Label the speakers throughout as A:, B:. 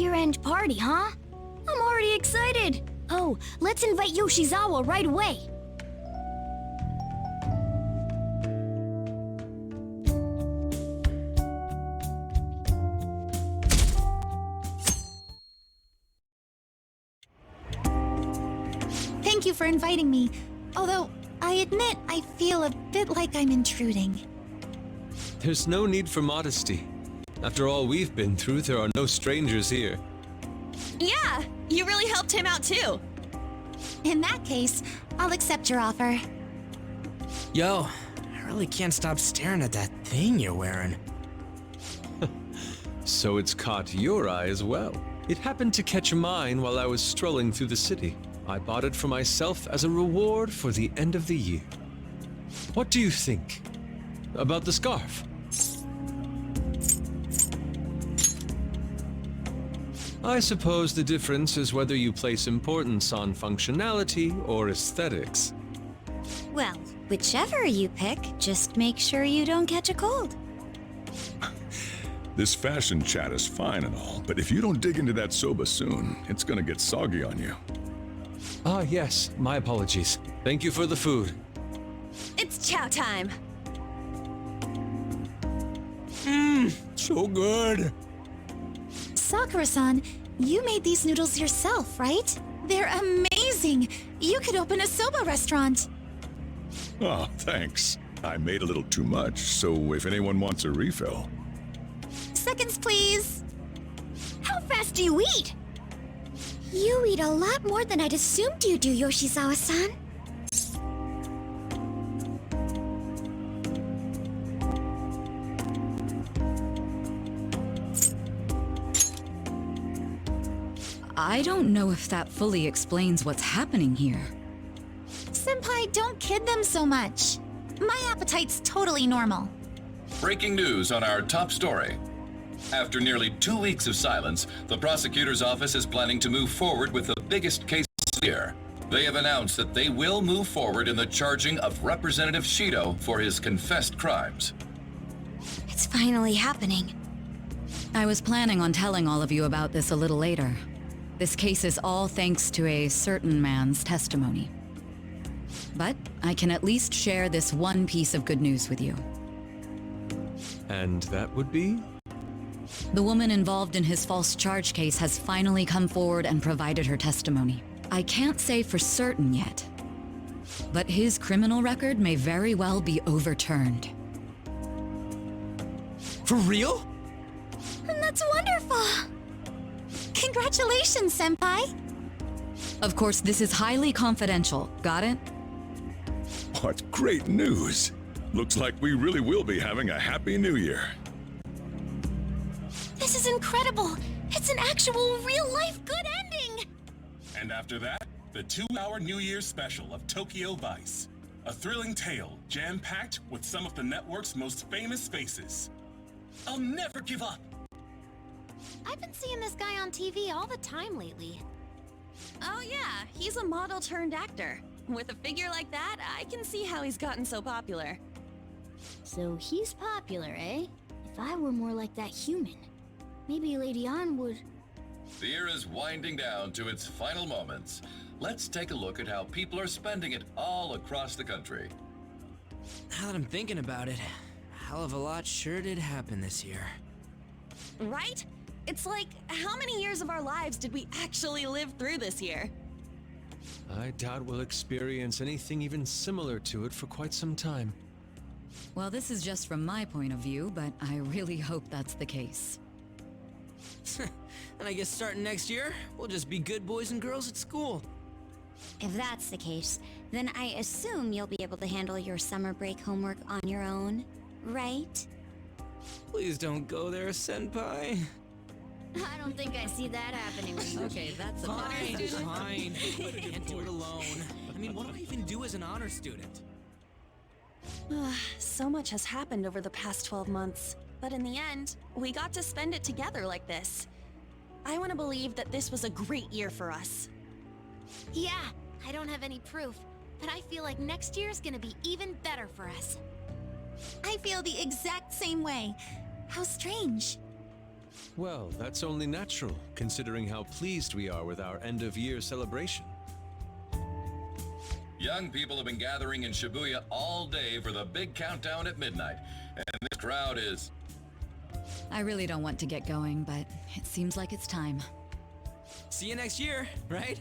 A: year-end party, huh? I'm already excited! Oh, let's invite Yoshizawa right away!
B: Thank you for inviting me, although I admit I feel a bit like I'm intruding.
C: There's no need for modesty. After all we've been through, there are no strangers here.
D: Yeah, you really helped him out too.
B: In that case, I'll accept your offer.
E: Yo, I really can't stop staring at that thing you're wearing.
C: So it's caught your eye as well. It happened to catch mine while I was strolling through the city. I bought it for myself as a reward for the end of the year. What do you think about the scarf? I suppose the difference is whether you place importance on functionality or aesthetics.
A: Well, whichever you pick, just make sure you don't catch a cold.
F: This fashion chat is fine and all, but if you don't dig into that soba soon, it's gonna get soggy on you.
C: Ah, yes, my apologies. Thank you for the food.
D: It's chow time.
E: So good.
B: Sakura-san, you made these noodles yourself, right? They're amazing! You could open a soba restaurant.
F: Oh, thanks. I made a little too much, so if anyone wants a refill.
B: Seconds, please.
A: How fast do you eat? You eat a lot more than I'd assumed you do, Yoshizawa-san.
G: I don't know if that fully explains what's happening here.
B: Senpai, don't kid them so much. My appetite's totally normal.
H: Breaking news on our top story. After nearly 2 weeks of silence, the prosecutor's office is planning to move forward with the biggest case of the year. They have announced that they will move forward in the charging of Representative Shido for his confessed crimes.
A: It's finally happening.
G: I was planning on telling all of you about this a little later. This case is all thanks to a certain man's testimony. But I can at least share this one piece of good news with you.
C: And that would be?
G: The woman involved in his false charge case has finally come forward and provided her testimony. I can't say for certain yet, but his criminal record may very well be overturned.
E: For real?
B: And that's wonderful! Congratulations, Senpai!
G: Of course, this is highly confidential. Got it?
F: What great news! Looks like we really will be having a happy new year.
B: This is incredible! It's an actual, real-life good ending!
I: And after that, the 2-hour New Year's special of Tokyo Vice. A thrilling tale, jam-packed with some of the network's most famous faces. I'll never give up!
A: I've been seeing this guy on TV all the time lately.
D: Oh yeah, he's a model turned actor. With a figure like that, I can see how he's gotten so popular.
A: So he's popular, eh? If I were more like that human, maybe Lady Ann would...
H: The year is winding down to its final moments. Let's take a look at how people are spending it all across the country.
E: Now that I'm thinking about it, a hell of a lot sure did happen this year.
D: Right? It's like, how many years of our lives did we actually live through this year?
C: I doubt we'll experience anything even similar to it for quite some time.
G: Well, this is just from my point of view, but I really hope that's the case.
E: And I guess starting next year, we'll just be good boys and girls at school.
A: If that's the case, then I assume you'll be able to handle your summer break homework on your own, right?
E: Please don't go there, Senpai.
A: I don't think I see that happening.
G: Okay, that's a
E: Fine. Can't do it alone. I mean, what do I even do as an honor student?
D: So much has happened over the past 12 months. But in the end, we got to spend it together like this. I want to believe that this was a great year for us.
A: Yeah, I don't have any proof, but I feel like next year's gonna be even better for us.
B: I feel the exact same way. How strange.
C: Well, that's only natural, considering how pleased we are with our end-of-year celebration.
H: Young people have been gathering in Shibuya all day for the big countdown at midnight, and this crowd is...
G: I really don't want to get going, but it seems like it's time.
E: See you next year, right?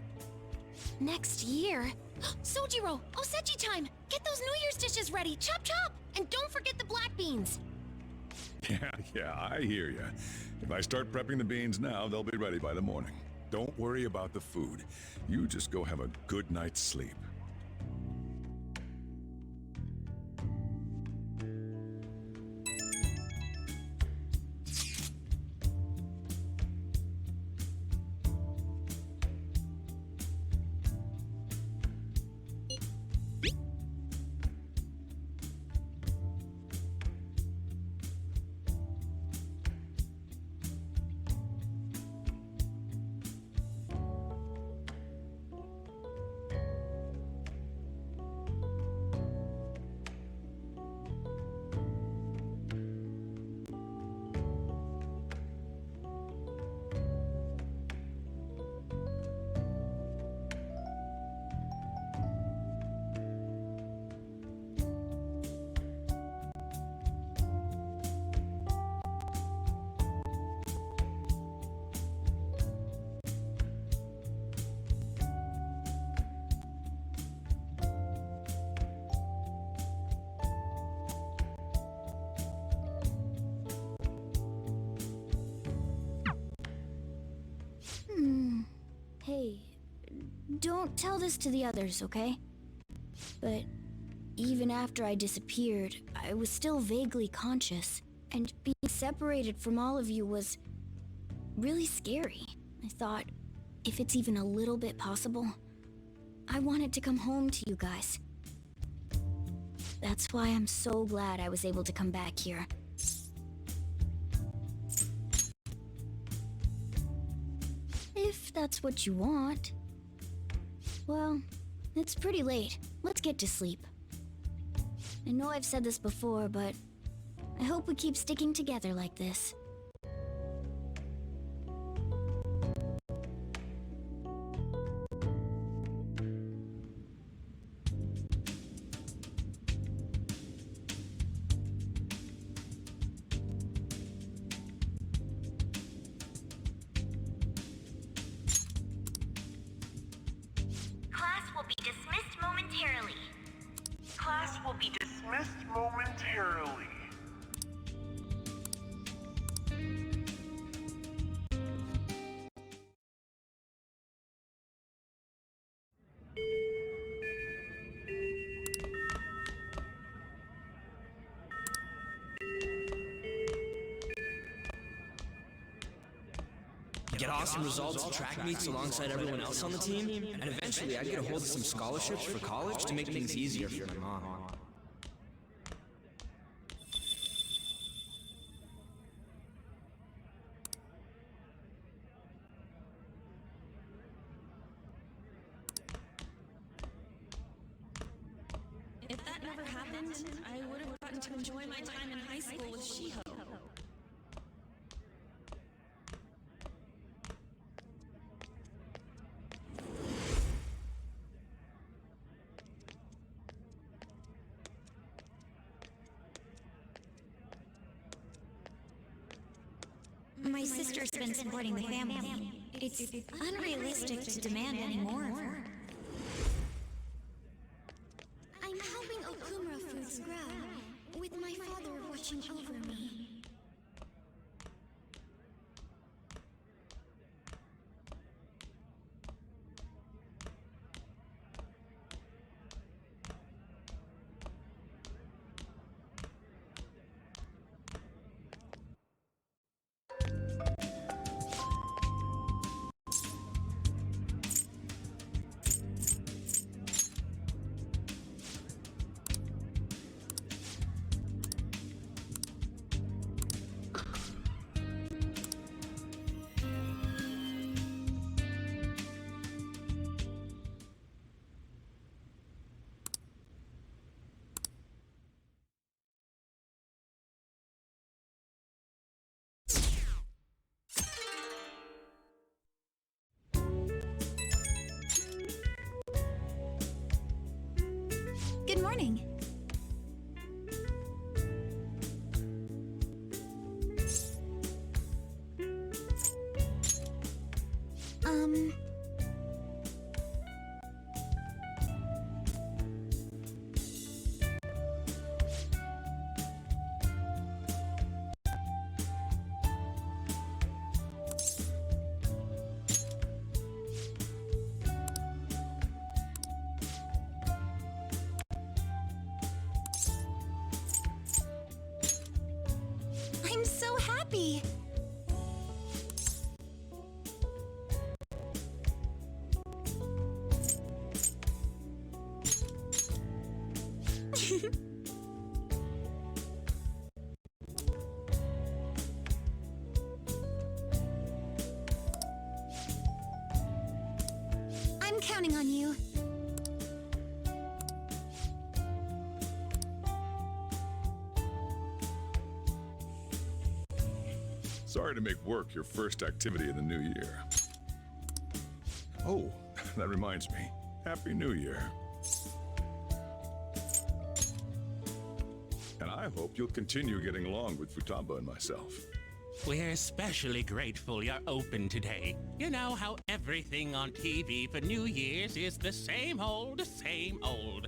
B: Next year? Sojiro! Osechi time! Get those New Year's dishes ready! Chop chop! And don't forget the black beans!
F: Yeah, I hear ya. If I start prepping the beans now, they'll be ready by the morning. Don't worry about the food. You just go have a good night's sleep.
A: Hey, don't tell this to the others, okay? But even after I disappeared, I was still vaguely conscious, and being separated from all of you was really scary. I thought, if it's even a little bit possible, I wanted to come home to you guys. That's why I'm so glad I was able to come back here. If that's what you want. Well, it's pretty late. Let's get to sleep. I know I've said this before, but I hope we keep sticking together like this.
J: Class will be dismissed momentarily. Class will be dismissed momentarily.
E: Get awesome results at track meets alongside everyone else on the team, and eventually I'd get a hold of some scholarships for college to make things easier for my mom.
D: If that never happened, I would have gotten to enjoy my time in high school with Shiho.
A: My sister's been supporting the family. It's unrealistic to demand any more of her. I'm helping Okumura Foods grow, with my father watching over me. Good morning.
D: I'm so happy.
B: I'm counting on you.
F: Sorry to make work your first activity in the new year. Oh, that reminds me. Happy New Year. And I hope you'll continue getting along with Futaba and myself.
K: We're especially grateful you're open today. You know how everything on TV for New Year's is the same old, same old.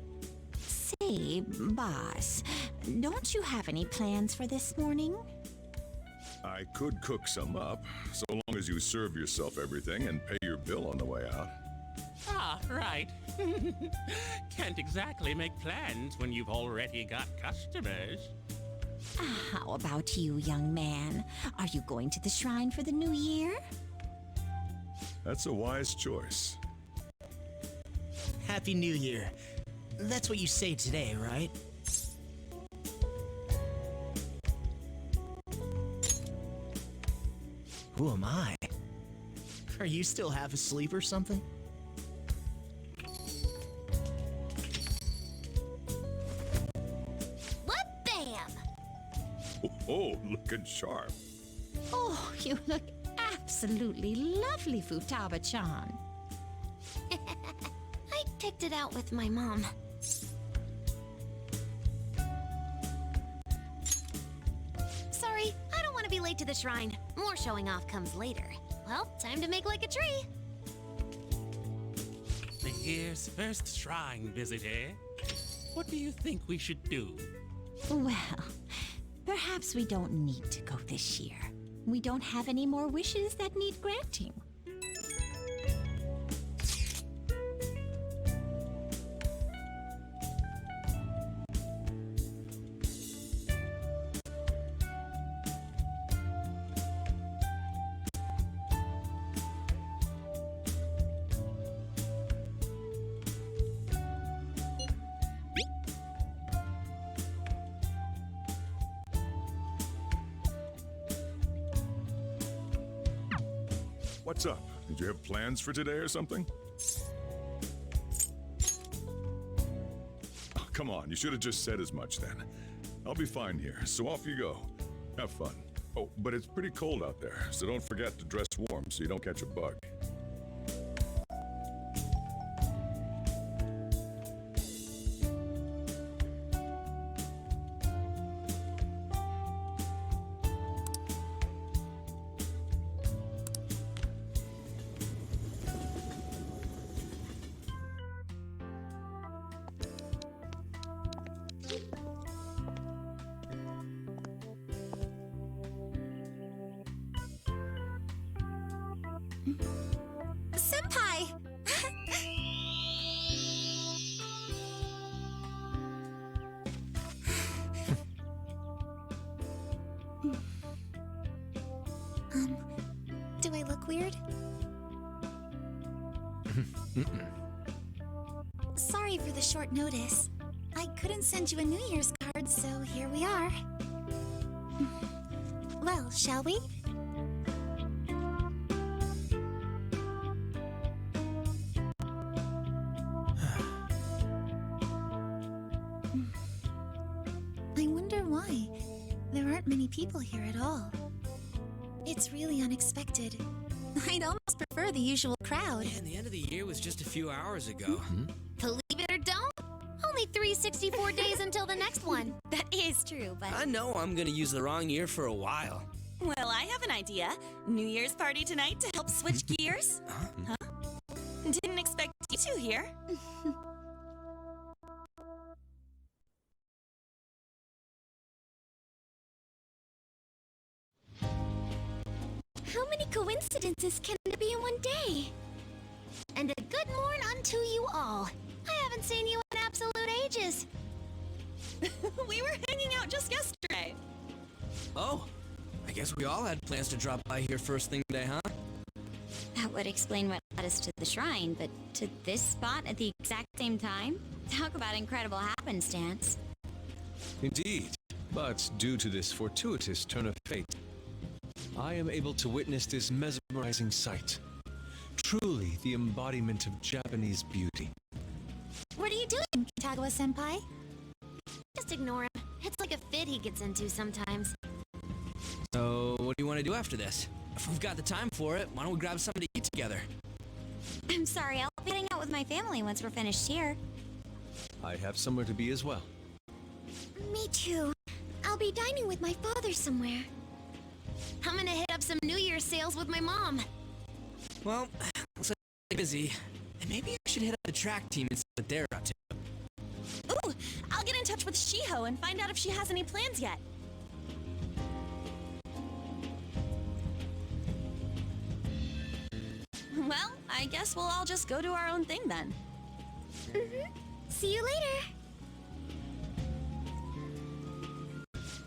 L: Say, boss, don't you have any plans for this morning?
F: I could cook some up, so long as you serve yourself everything and pay your bill on the way out.
K: Ah, right. Can't exactly make plans when you've already got customers.
L: How about you, young man? Are you going to the shrine for the new year?
F: That's a wise choice.
E: Happy New Year. That's what you say today, right? Who am I? Are you still half asleep or something?
B: What bam!
F: Oh, looking sharp.
L: Oh, you look absolutely lovely, Futaba-chan.
B: I picked it out with my mom. Sorry, I don't want to be late to the shrine. More showing off comes later. Well, time to make like a tree.
K: The year's first shrine visit, eh? What do you think we should do?
L: Well, perhaps we don't need to go this year. We don't have any more wishes that need granting.
F: What's up? Did you have plans for today or something? Oh, come on, you should have just said as much then. I'll be fine here, so off you go. Have fun. Oh, but it's pretty cold out there, so don't forget to dress warm so you don't catch a bug.
B: Senpai! Do I look weird? Sorry for the short notice. I couldn't send you a New Year's card, so here we are. Well, shall we? I wonder why. There aren't many people here at all. It's really unexpected. I'd almost prefer the usual crowd.
E: Man, the end of the year was just a few hours ago.
B: Believe it or don't, only 3
A: 64 days until the next one.
D: That is true, but...
E: I know I'm gonna use the wrong year for a while.
D: Well, I have an idea. New Year's party tonight to help switch gears? Huh? Didn't expect you two here.
A: How many coincidences can there be in one day? And a good morn unto you all. I haven't seen you in absolute ages.
D: We were hanging out just yesterday.
E: Oh, I guess we all had plans to drop by here first thing today, huh?
A: That would explain what led us to the shrine, but to this spot at the exact same time? Talk about incredible happenstance.
C: Indeed, but due to this fortuitous turn of fate, I am able to witness this mesmerizing sight. Truly the embodiment of Japanese beauty.
B: What are you doing, Kitagawa-senpai?
A: Just ignore him. It's like a fit he gets into sometimes.
E: So, what do you want to do after this? If we've got the time for it, why don't we grab something to eat together?
A: I'm sorry, I'll be heading out with my family once we're finished here.
C: I have somewhere to be as well.
A: Me too. I'll be dining with my father somewhere. I'm gonna hit up some New Year's sales with my mom.
E: Well, looks like I'm busy. And maybe I should hit up the track team and see what they're up to.
D: Ooh, I'll get in touch with Shiho and find out if she has any plans yet. Well, I guess we'll all just go do our own thing then.
A: See you later.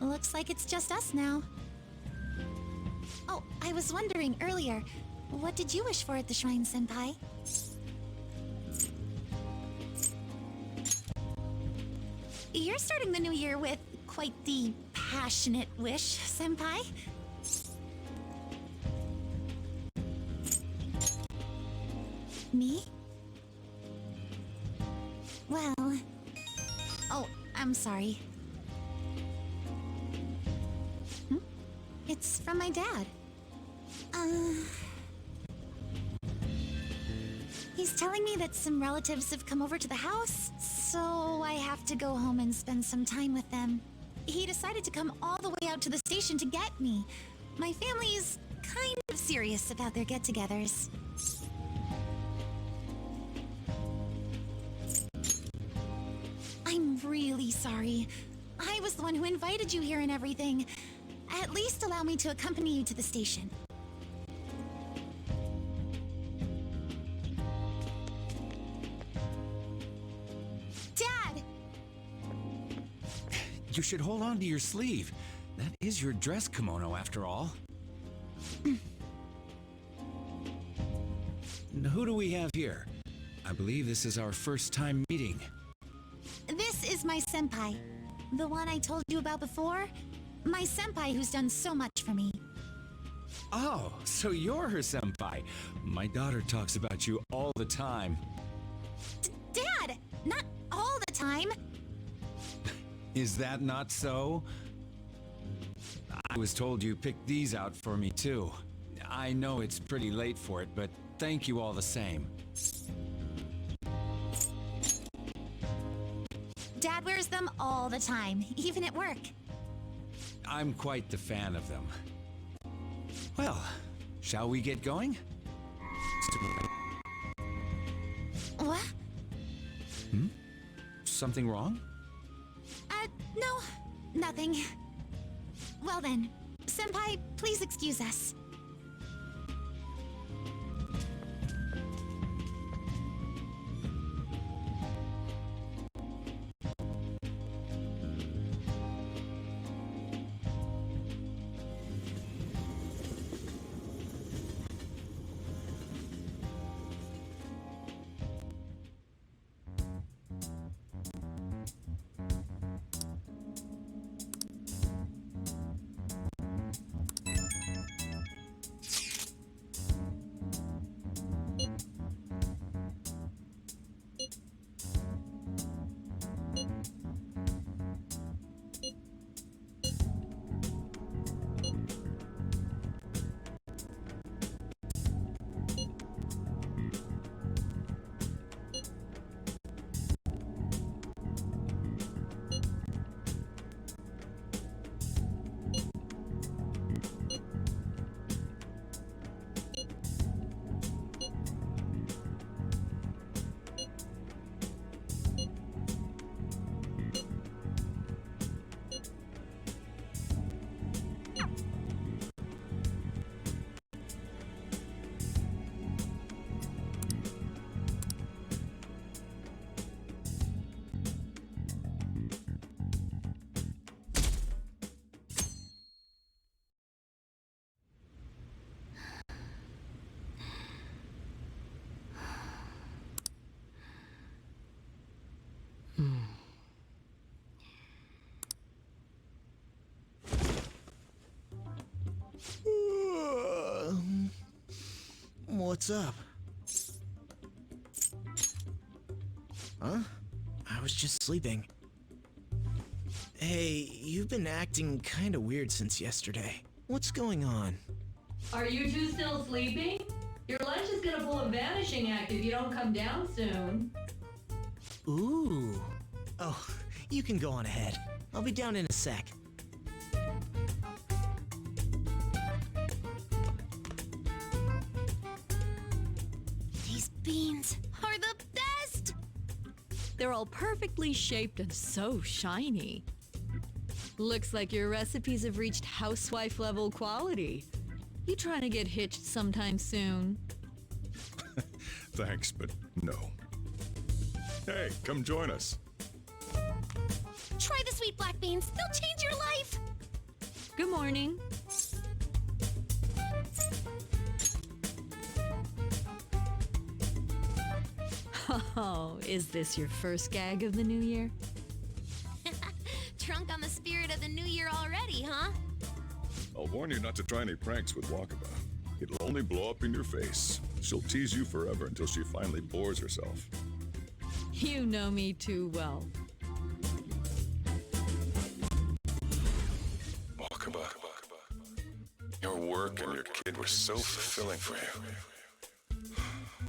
B: Looks like it's just us now. Oh, I was wondering earlier, what did you wish for at the shrine, Senpai? You're starting the new year with quite the passionate wish, Senpai. Me? Well... Oh, I'm sorry. It's from my dad. He's telling me that some relatives have come over to the house, so I have to go home and spend some time with them. He decided to come all the way out to the station to get me. My family's kind of serious about their get-togethers. I'm really sorry. I was the one who invited you here and everything. At least allow me to accompany you to the station. Dad!
M: You should hold on to your sleeve. That is your dress kimono, after all. Who do we have here? I believe this is our first time meeting.
B: This is my senpai. The one I told you about before. My senpai who's done so much for me.
M: Oh, so you're her senpai. My daughter talks about you all the time.
B: Dad! Not all the time!
M: Is that not so? I was told you picked these out for me too. I know it's pretty late for it, but thank you all the same.
B: Dad wears them all the time, even at work.
M: I'm quite the fan of them. Well, shall we get going?
B: What?
M: Something wrong?
B: No, nothing. Well then, senpai, please excuse us.
N: What's up? Huh? I was just sleeping. Hey, you've been acting kinda weird since yesterday. What's going on?
O: Are you two still sleeping? Your lunch is gonna pull a vanishing act if you don't come down soon.
N: Ooh. Oh, you can go on ahead. I'll be down in a sec.
B: These beans are the best!
G: They're all perfectly shaped and so shiny. Looks like your recipes have reached housewife level quality. You trying to get hitched sometime soon?
F: Thanks, but no. Hey, come join us.
B: Try the sweet black beans. They'll change your life.
G: Good morning. Oh, is this your first gag of the new year?
B: Drunk on the spirit of the new year already, huh?
F: I'll warn you not to try any pranks with Wakaba. It'll only blow up in your face. She'll tease you forever until she finally bores herself.
G: You know me too well.
F: Wakaba, your work and your kid were so fulfilling for you.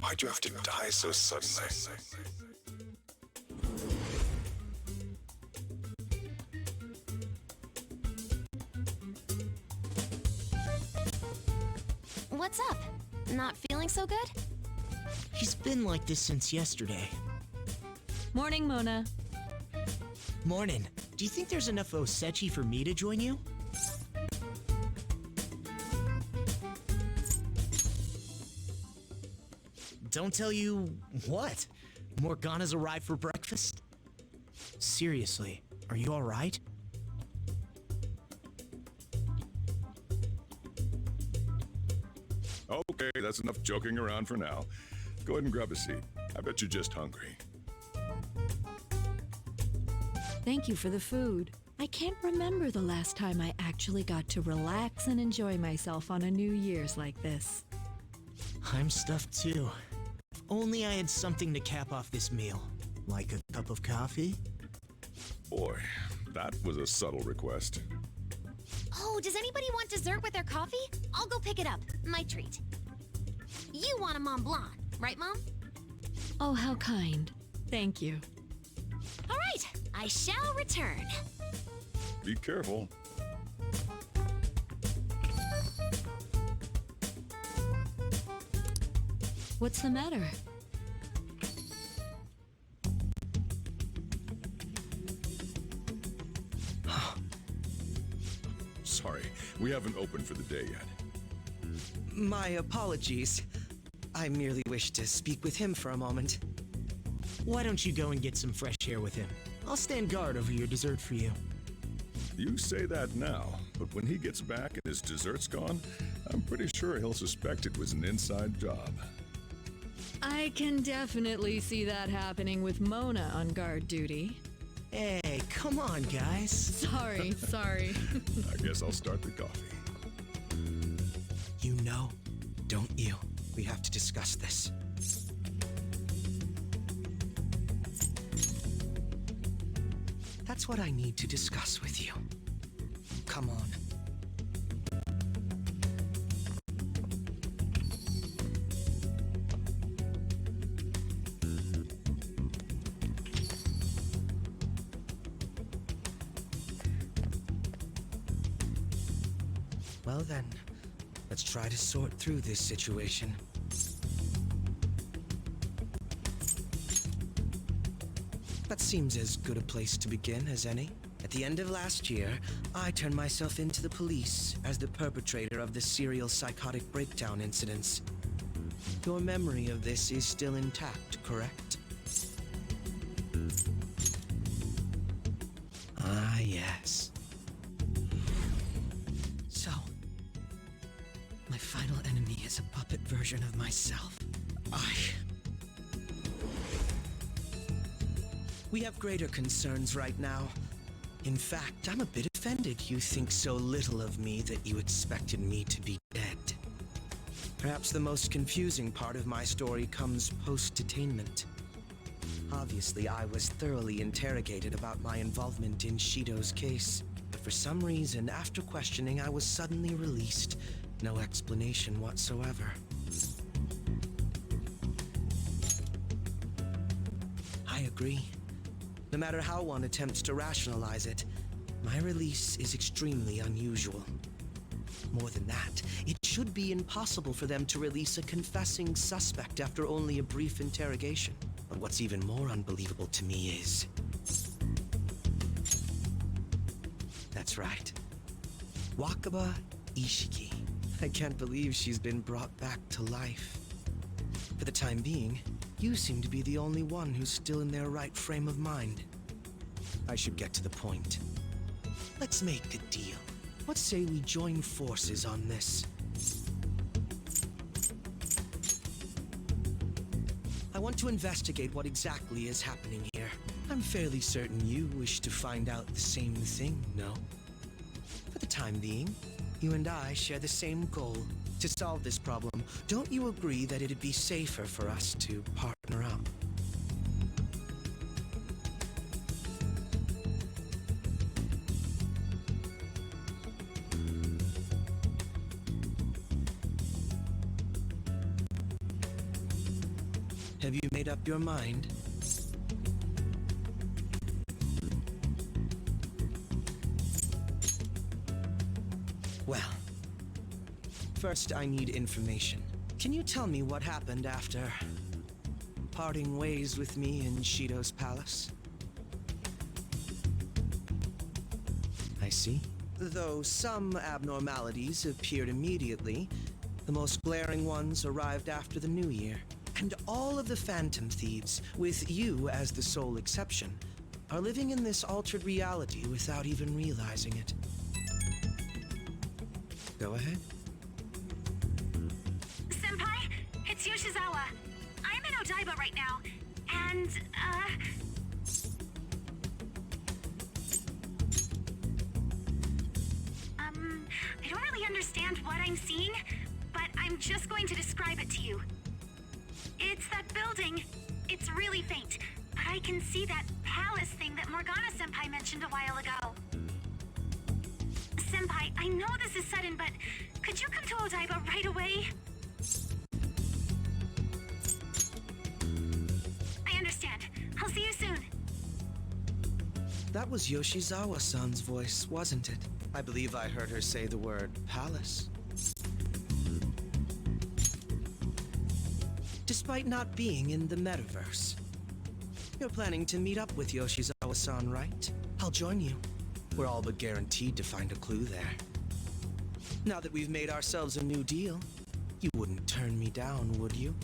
F: Why'd you have to die so suddenly?
B: What's up? Not feeling so good?
N: He's been like this since yesterday.
G: Morning, Mona.
N: Morning. Do you think there's enough osechi for me to join you? Don't tell you what? Morgana's arrived for breakfast? Seriously, are you alright?
F: Okay, that's enough joking around for now. Go ahead and grab a seat. I bet you're just hungry.
G: Thank you for the food. I can't remember the last time I actually got to relax and enjoy myself on a New Year's like this.
N: I'm stuffed too. If only I had something to cap off this meal. Like a cup of coffee?
F: Boy, that was a subtle request.
B: Oh, does anybody want dessert with their coffee? I'll go pick it up. My treat. You want a Mont Blanc, right, Mom?
G: Oh, how kind. Thank you.
B: All right, I shall return.
F: Be careful.
G: What's the matter?
F: Sorry, we haven't opened for the day yet.
P: My apologies. I merely wish to speak with him for a moment.
N: Why don't you go and get some fresh air with him? I'll stand guard over your dessert for you.
F: You say that now, but when he gets back and his dessert's gone, I'm pretty sure he'll suspect it was an inside job.
G: I can definitely see that happening with Mona on guard duty.
N: Hey, come on, guys.
G: Sorry.
F: I guess I'll start the coffee.
P: You know, don't you? We have to discuss this. That's what I need to discuss with you. Come on. Well then, let's try to sort through this situation. That seems as good a place to begin as any. At the end of last year, I turned myself into the police as the perpetrator of the serial psychotic breakdown incidents. Your memory of this is still intact, correct? Ah, yes. So, my final enemy is a puppet version of myself. We have greater concerns right now. In fact, I'm a bit offended you think so little of me that you expected me to be dead. Perhaps the most confusing part of my story comes post-detainment. Obviously, I was thoroughly interrogated about my involvement in Shido's case, but for some reason, after questioning, I was suddenly released. No explanation whatsoever. I agree. No matter how one attempts to rationalize it, my release is extremely unusual. More than that, it should be impossible for them to release a confessing suspect after only a brief interrogation. But what's even more unbelievable to me is... That's right. Wakaba Ishiki. I can't believe she's been brought back to life. For the time being, you seem to be the only one who's still in their right frame of mind. I should get to the point. Let's make a deal. What say we join forces on this? I want to investigate what exactly is happening here. I'm fairly certain you wish to find out the same thing, no? For the time being, you and I share the same goal. To solve this problem, don't you agree that it'd be safer for us to partner up? Have you made up your mind? Well, first I need information. Can you tell me what happened after parting ways with me in Shido's palace? I see. Though some abnormalities appeared immediately, the most glaring ones arrived after the new year. And all of the Phantom Thieves, with you as the sole exception, are living in this altered reality without even realizing it. Go ahead.
J: Senpai, it's Yoshizawa. I'm in Odaiba right now, and, I don't really understand what I'm seeing, but I'm just going to describe it to you. It's that building. It's really faint, but I can see that palace thing that Morgana-senpai mentioned a while ago. Senpai, I know this is sudden, but could you come to Odaiba right away? I understand. I'll see you soon.
P: That was Yoshizawa-san's voice, wasn't it? I believe I heard her say the word palace. Despite not being in the metaverse. You're planning to meet up with Yoshizawa-san, right? I'll join you. We're all but guaranteed to find a clue there. Now that we've made ourselves a new deal, you wouldn't turn me down, would you?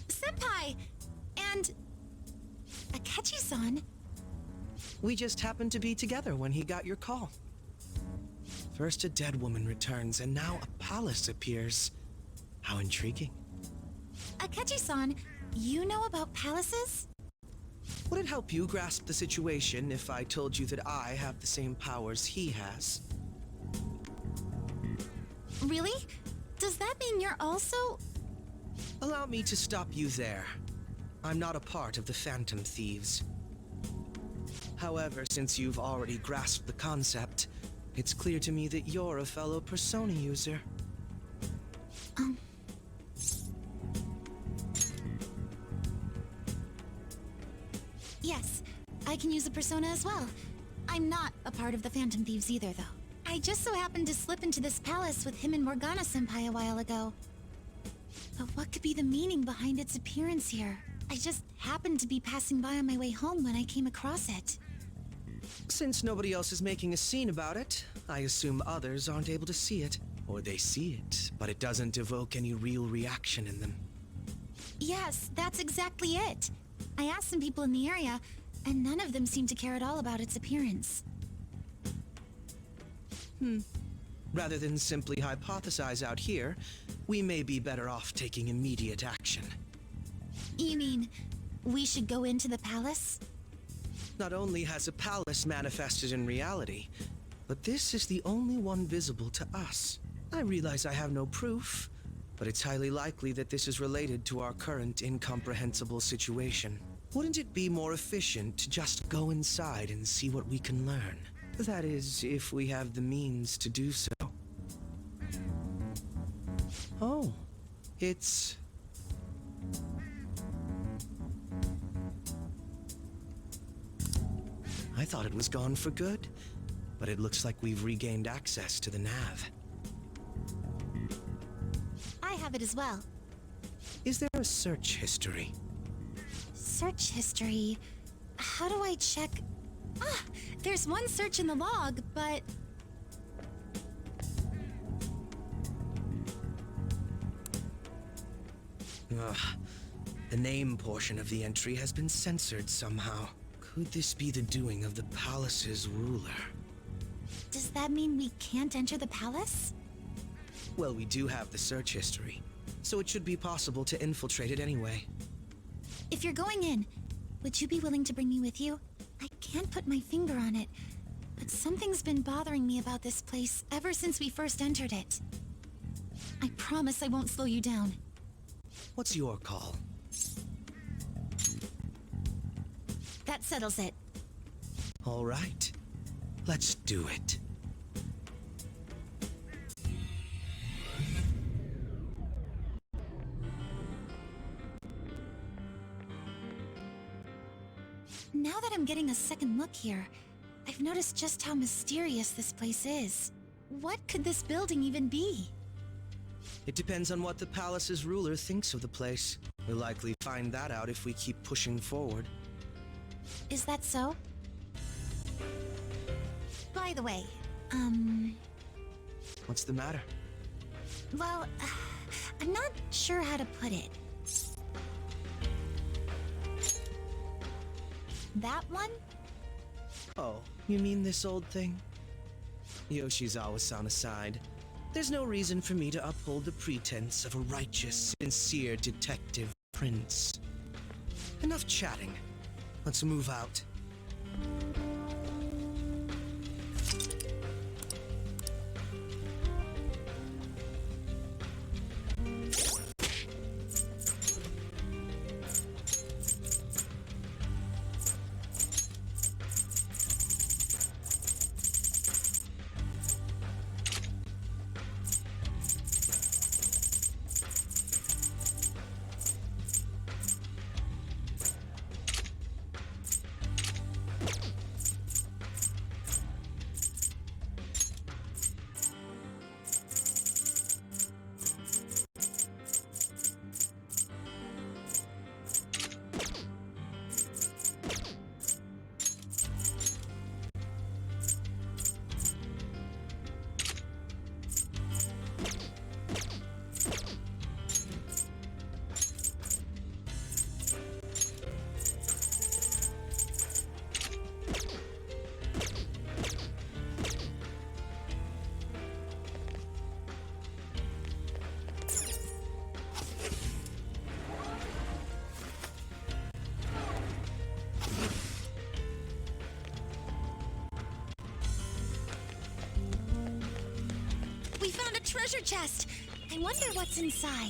B: Senpai! And... Akechi-san?
P: We just happened to be together when he got your call. First a dead woman returns, and now a palace appears. How intriguing.
B: Akechi-san, you know about palaces?
P: Would it help you grasp the situation if I told you that I have the same powers he has?
B: Really? Does that mean you're also...
P: Allow me to stop you there. I'm not a part of the Phantom Thieves. However, since you've already grasped the concept, it's clear to me that you're a fellow Persona user.
B: Yes, I can use a Persona as well. I'm not a part of the Phantom Thieves either, though. I just so happened to slip into this palace with him and Morgana-senpai a while ago. But what could be the meaning behind its appearance here? I just happened to be passing by on my way home when I came across it.
P: Since nobody else is making a scene about it, I assume others aren't able to see it. Or they see it, but it doesn't evoke any real reaction in them.
B: Yes, that's exactly it. I asked some people in the area, and none of them seemed to care at all about its appearance.
P: Rather than simply hypothesize out here, we may be better off taking immediate action.
B: You mean, we should go into the palace?
P: Not only has a palace manifested in reality, but this is the only one visible to us. I realize I have no proof, but it's highly likely that this is related to our current incomprehensible situation. Wouldn't it be more efficient to just go inside and see what we can learn? That is, if we have the means to do so. Oh, it's... I thought it was gone for good, but it looks like we've regained access to the nav.
B: I have it as well.
P: Is there a search history?
B: Search history? How do I check? Ah, there's one search in the log, but...
P: Ugh. The name portion of the entry has been censored somehow. Could this be the doing of the palace's ruler?
B: Does that mean we can't enter the palace?
P: Well, we do have the search history, so it should be possible to infiltrate it anyway.
B: If you're going in, would you be willing to bring me with you? I can't put my finger on it, but something's been bothering me about this place ever since we first entered it. I promise I won't slow you down.
P: What's your call?
B: That settles it.
P: All right. Let's do it.
B: Now that I'm getting a second look here, I've noticed just how mysterious this place is. What could this building even be?
P: It depends on what the palace's ruler thinks of the place. We'll likely find that out if we keep pushing forward.
B: Is that so? By the way,
P: What's the matter?
B: well, I'm not sure how to put it. That one?
P: Oh, you mean this old thing? Yoshizawa-san aside, there's no reason for me to uphold the pretense of a righteous, sincere detective prince. Enough chatting. Let's move out.
B: We found a treasure chest! I wonder what's inside.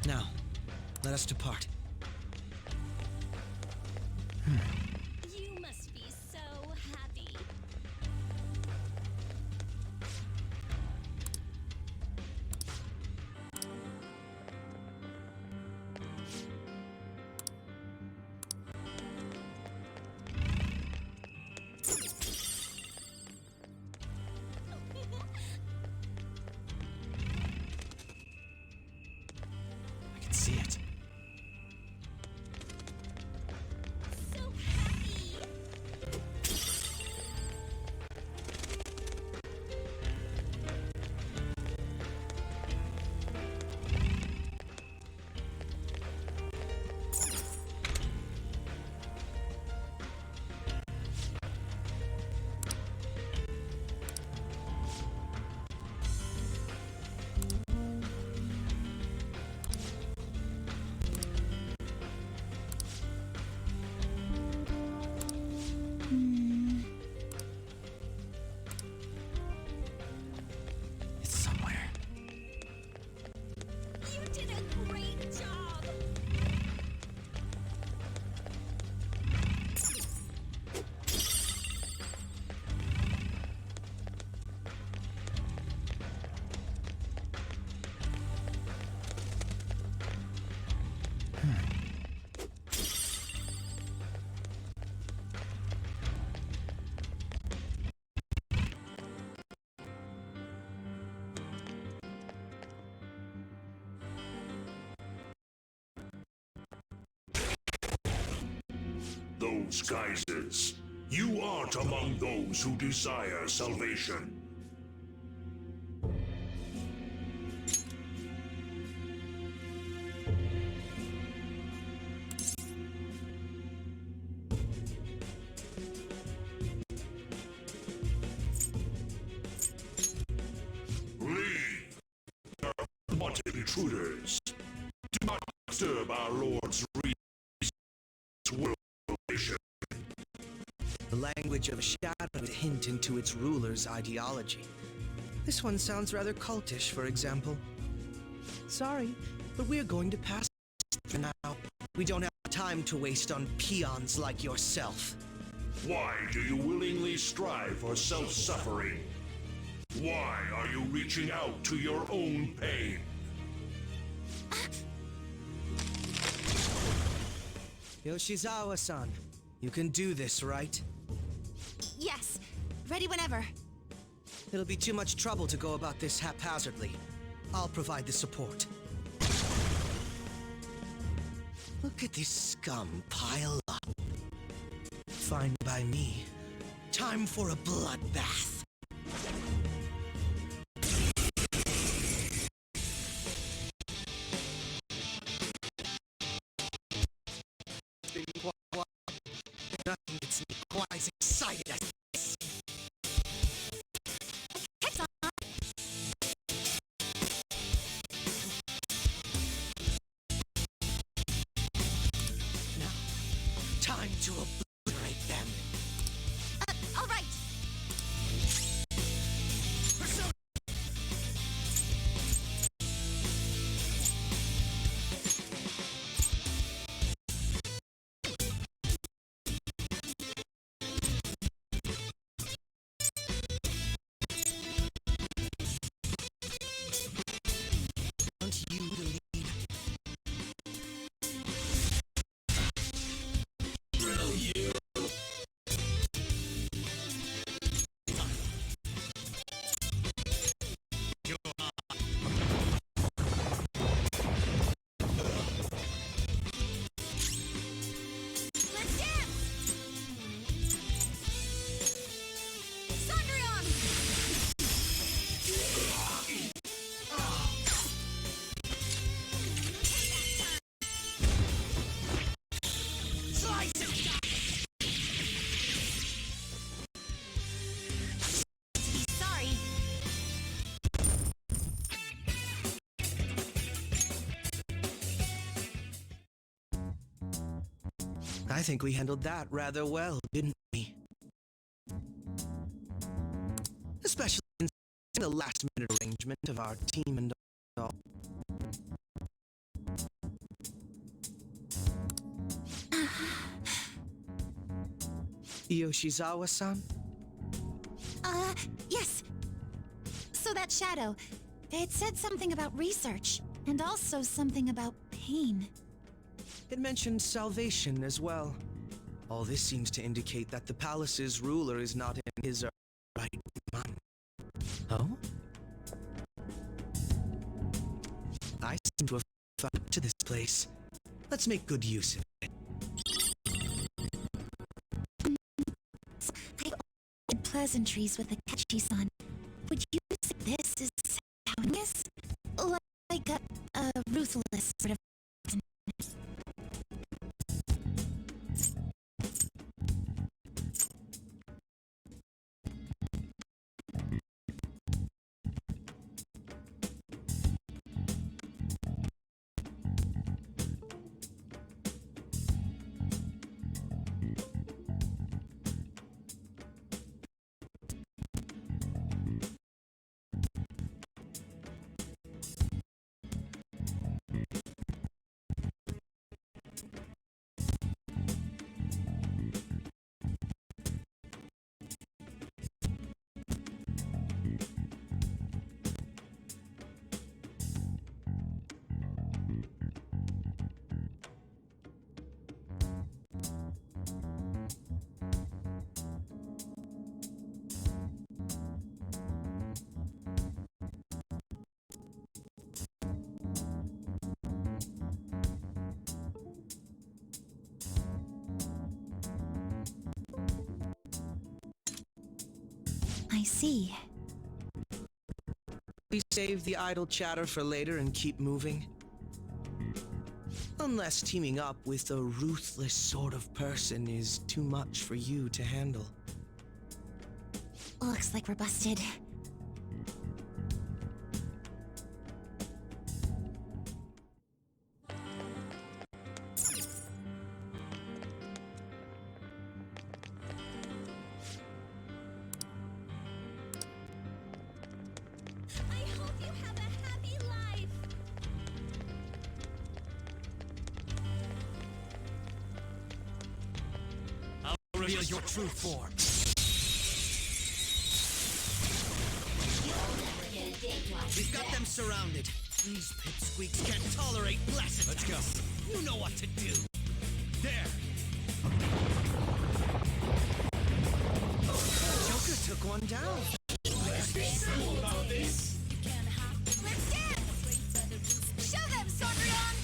P: Now, let us depart.
A: You must be so happy.
P: I can see it.
Q: disguises. You aren't among those who desire salvation. Leave! They are unwanted intruders. Do not disturb our Lord's world.
P: The language of shadow would hint into its ruler's ideology. This one sounds rather cultish, for example. Sorry, but we're going to pass for now. We don't have time to waste on peons like yourself.
Q: Why do you willingly strive for self-suffering? Why are you reaching out to your own pain?
P: Yoshizawa-san, you can do this, right?
B: Yes, ready whenever.
P: It'll be too much trouble to go about this haphazardly. I'll provide the support. Look at this scum pile up. Fine by me. Time for a bloodbath. Nothing gets me quite as excited as this. Now, time to obliterate them.
B: All right.
P: Persona! Want you to lead. Will you?
B: Let's dance! Sandrion!
P: Slice it!
B: Sorry.
P: I think we handled that rather well, didn't we? Especially in the last-minute arrangement of our team and all. Yoshizawa-san?
B: Yes. So that shadow, it said something about research, and also something about pain.
P: It mentioned salvation as well. All this seems to indicate that the palace's ruler is not in his right mind. Oh? I seem to have found up to this place. Let's make good use of it.
B: I've had pleasantries with Akechi-san. Would you say this is sacrilegious? Like a ruthless sort of I see.
P: We save the idle chatter for later and keep moving. Unless teaming up with a ruthless sort of person is too much for you to handle.
B: Looks like we're busted.
N: Reveal your true form. We've got them surrounded. These pipsqueaks can't tolerate blast attacks. Let's go. You know what to do. There.
P: Joker took one down.
B: Let's dance! Show them, Sondrion!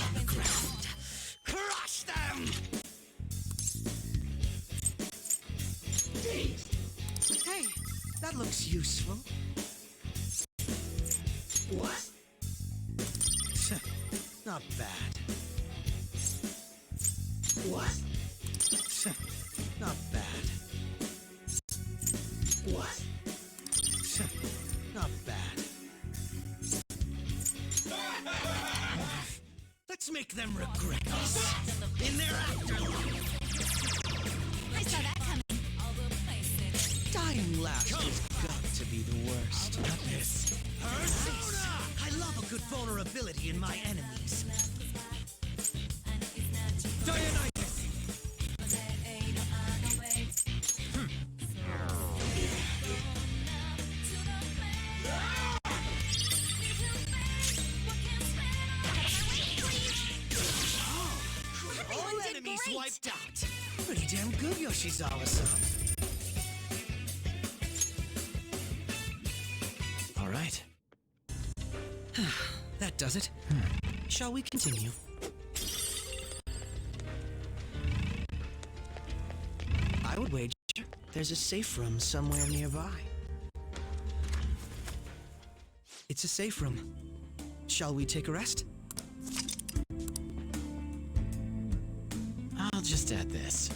P: On the ground. Crush them! Hey, that looks useful. What? Not bad. What? Not bad. What? Not bad.
N: Let's make them regret this. In their afterlife.
B: I saw that coming.
P: Dying last has got to be the worst.
N: Not this. Persona! I love a good vulnerability in my enemies. Dionysus! All enemies wiped out.
P: Pretty damn good, Yoshizawa-san.
N: All right.
P: That does it. Shall we continue? I would wager there's a safe room somewhere nearby. It's a safe room. Shall we take a rest?
N: I'll just add this.